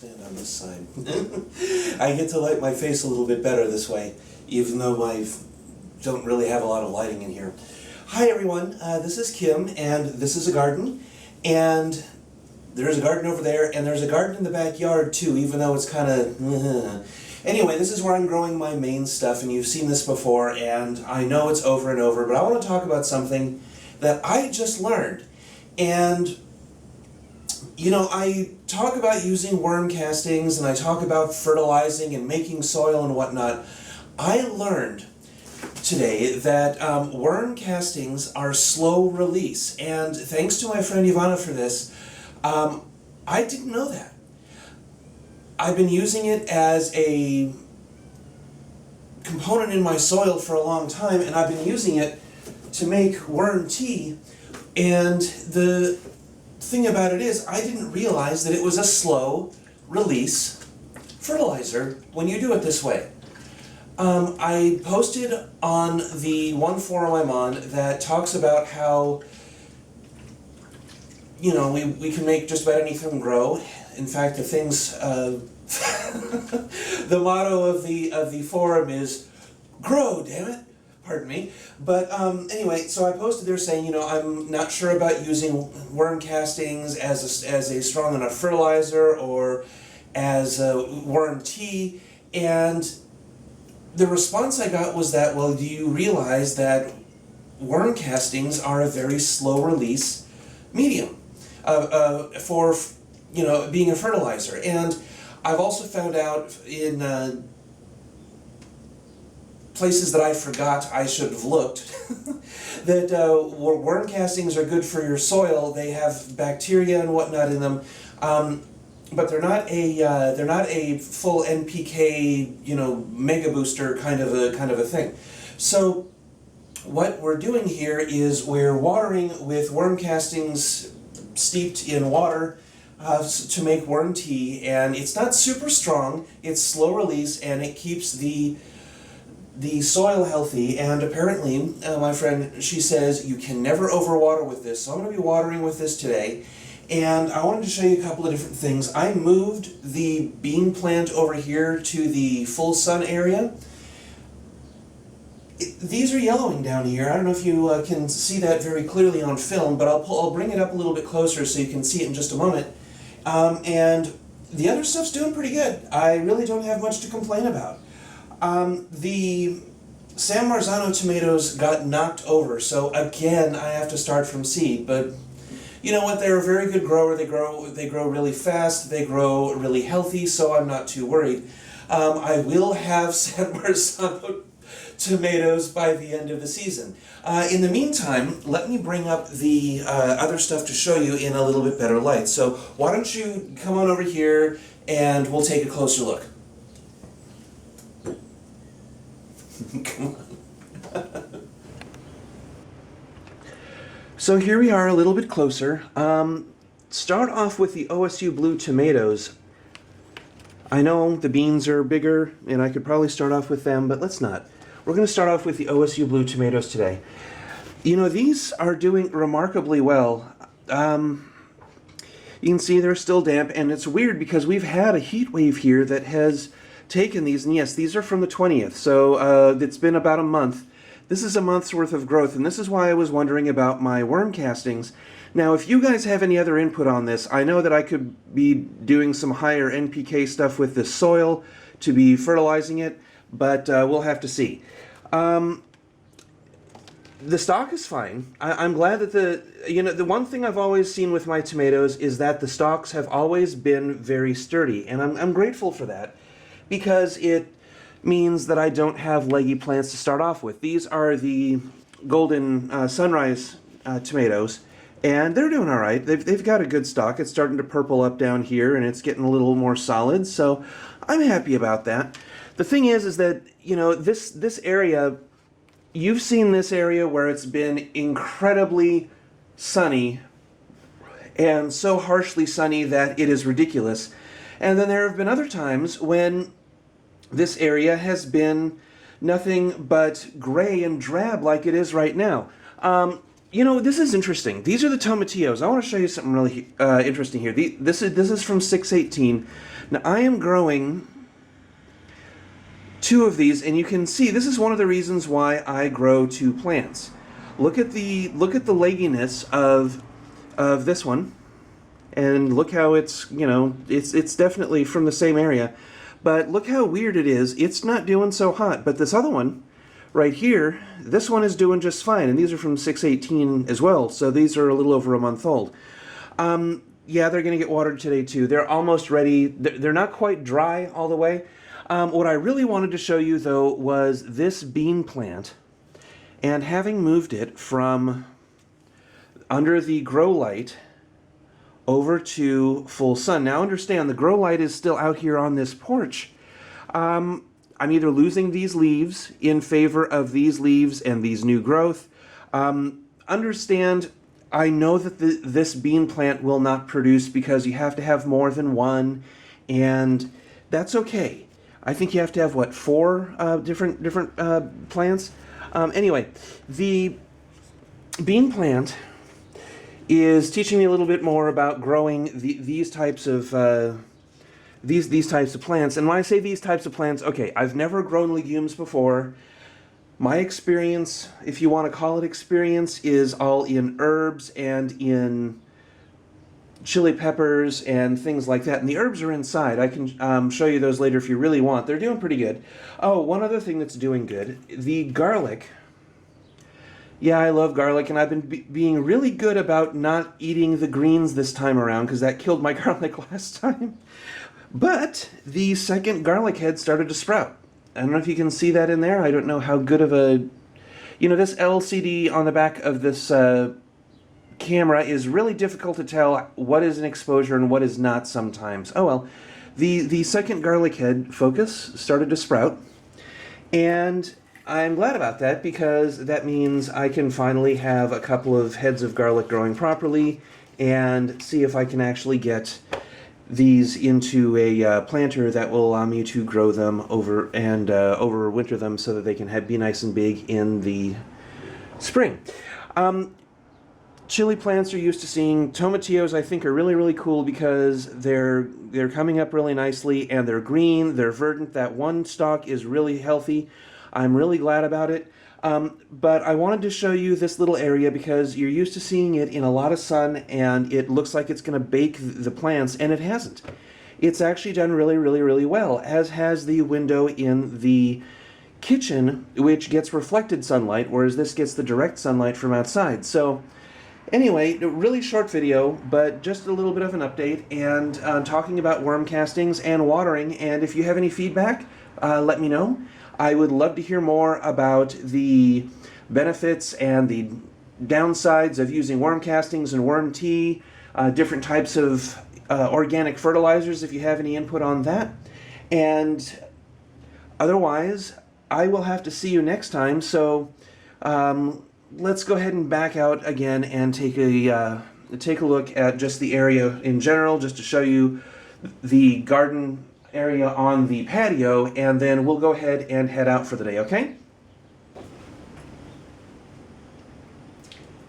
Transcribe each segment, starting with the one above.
stand on this side. I get to light my face a little bit better this way, even though I don't really have a lot of lighting in here. Hi everyone, this is Kim, and this is a garden, and there's a garden over there, and there's a garden in the backyard too, even though it's kind of... Anyway, this is where I'm growing my main stuff, and you've seen this before, and I know it's over and over, but I want to talk about something that I just learned. And, you know, I talk about using worm castings, and I talk about fertilizing and making soil and whatnot. I learned today that worm castings are slow release, and thanks to my friend Ivana for this, I didn't know that. I've been using it as a component in my soil for a long time, and I've been using it to make worm tea, and the thing about it is I didn't realize that it was a slow release fertilizer when you do it this way. I posted on the one forum I'm on that talks about how, you know, we can make just about anything grow. In fact, the things, the motto of the forum is, grow, damn it, pardon me. But anyway, so I posted there saying, you know, I'm not sure about using worm castings as a strong enough fertilizer or as worm tea, and the response I got was that, well, do you realize that worm castings are a very slow release medium for, you know, being a fertilizer? And I've also found out in places that I forgot I should have looked that worm castings are good for your soil. They have bacteria and whatnot in them, but they're not a full NPK, you know, mega booster kind of a thing. So what we're doing here is we're watering with worm castings steeped in water to make worm tea, and it's not super strong, it's slow release, and it keeps the soil healthy. And apparently, my friend, she says you can never overwater with this, so I'm going to be watering with this today. And I wanted to show you a couple of different things. I moved the bean plant over here to the full sun area. These are yellowing down here. I don't know if you can see that very clearly on film, but I'll bring it up a little bit closer so you can see it in just a moment. And the other stuff's doing pretty good. I really don't have much to complain about. The San Marzano tomatoes got knocked over, so again I have to start from seed, but you know what, they're a very good grower. They grow really fast, they grow really healthy, so I'm not too worried. I will have San Marzano tomatoes by the end of the season. In the meantime, let me bring up the other stuff to show you in a little bit better light. So why don't you come on over here and we'll take a closer look. Come on. So here we are a little bit closer. Start off with the OSU blue tomatoes. I know the beans are bigger and I could probably start off with them, but let's not. We're going to start off with the OSU blue tomatoes today. You know, these are doing remarkably well. You can see they're still damp, and it's weird because we've had a heat wave here that has taken these, and yes, these are from the 20th, so it's been about a month. This is a month's worth of growth, and this is why I was wondering about my worm castings. Now, if you guys have any other input on this, I know that I could be doing some higher NPK stuff with this soil to be fertilizing it, but we'll have to see. The stalk is fine. I'm glad that the one thing I've always seen with my tomatoes is that the stalks have always been very sturdy, and I'm grateful for that because it means that I don't have leggy plants to start off with. These are the golden sunrise tomatoes, and they're doing all right. They've got a good stalk. It's starting to purple up down here, and it's getting a little more solid, so I'm happy about that. The thing is that, you know, this area, you've seen this area where it's been incredibly sunny and so harshly sunny that it is ridiculous. And then there have been other times when this area has been nothing but gray and drab like it is right now. You know, this is interesting. These are the tomatillos. I want to show you something really interesting here. This is from 618. Now I am growing two of these, and you can see this is one of the reasons why I grow two plants. Look at the legginess of this one, and look how it's, you know, it's definitely from the same area, but look how weird it is. It's not doing so hot, but this other one right here, this one is doing just fine, and these are from 618 as well, so these are a little over a month old. Yeah, they're going to get watered today too. They're almost ready. They're not quite dry all the way. What I really wanted to show you, though, was this bean plant, and having moved it from under the grow light over to full sun. Now understand, the grow light is still out here on this porch. I'm either losing these leaves in favor of these leaves and these new growth. Understand, I know that this bean plant will not produce because you have to have more than one, and that's okay. I think you have to have, what, 4 different plants? Anyway, the bean plant is teaching me a little bit more about growing these types of these types of plants. And when I say these types of plants, okay, I've never grown legumes before. My experience, if you want to call it experience, is all in herbs and in chili peppers and things like that. And the herbs are inside. I can show you those later if you really want. They're doing pretty good. Oh, one other thing that's doing good, the garlic. Yeah, I love garlic, and I've been being really good about not eating the greens this time around because that killed my garlic last time. But the second garlic head started to sprout. I don't know if you can see that in there. I don't know how good of a... You know, this LCD on the back of this camera is really difficult to tell what is an exposure and what is not sometimes. Oh well. The second garlic head focus started to sprout, and I'm glad about that because that means I can finally have a couple of heads of garlic growing properly and see if I can actually get these into a planter that will allow me to grow them over and overwinter them so that they can be nice and big in the spring. Chili plants are used to seeing. Tomatillos, I think, are really, really cool because they're coming up really nicely, and they're green, they're verdant. That one stalk is really healthy. I'm really glad about it. But I wanted to show you this little area because you're used to seeing it in a lot of sun, and it looks like it's going to bake the plants, and it hasn't. It's actually done really, really, really well, as has the window in the kitchen, which gets reflected sunlight, whereas this gets the direct sunlight from outside. So anyway, a really short video, but just a little bit of an update, and talking about worm castings and watering. And if you have any feedback, let me know. I would love to hear more about the benefits and the downsides of using worm castings and worm tea, different types of organic fertilizers, if you have any input on that. And otherwise, I will have to see you next time, so let's go ahead and back out again and take a look at just the area in general, just to show you the garden area on the patio, and then we'll go ahead and head out for the day, okay?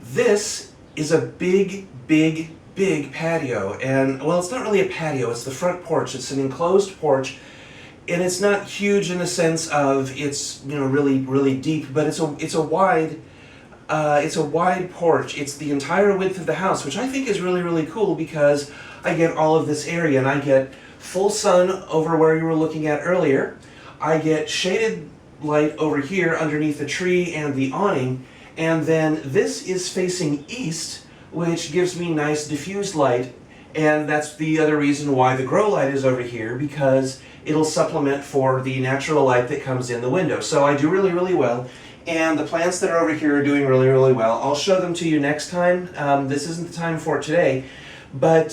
This is a big, big, big patio, and well, it's not really a patio, it's the front porch. It's an enclosed porch, and it's not huge in the sense of it's, you know, really, really deep, but it's a wide porch. It's the entire width of the house, which I think is really, really cool because I get all of this area, and I get full sun over where you were looking at earlier. I get shaded light over here underneath the tree and the awning, and then this is facing east, which gives me nice diffused light, and that's the other reason why the grow light is over here, because it'll supplement for the natural light that comes in the window. So I do really, really well, and the plants that are over here are doing really, really well. I'll show them to you next time. This isn't the time for it today, but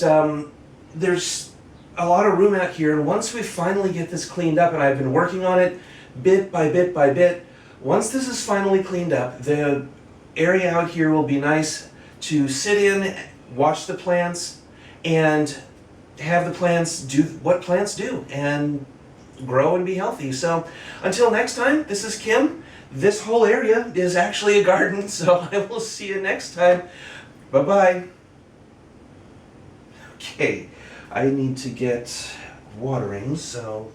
there's a lot of room out here, and once we finally get this cleaned up, and I've been working on it bit by bit by bit, once this is finally cleaned up, the area out here will be nice to sit in, watch the plants, and have the plants do what plants do, and grow and be healthy. So until next time, this is Kim. This whole area is actually a garden, so I will see you next time. Bye-bye. Okay. I need to get watering, so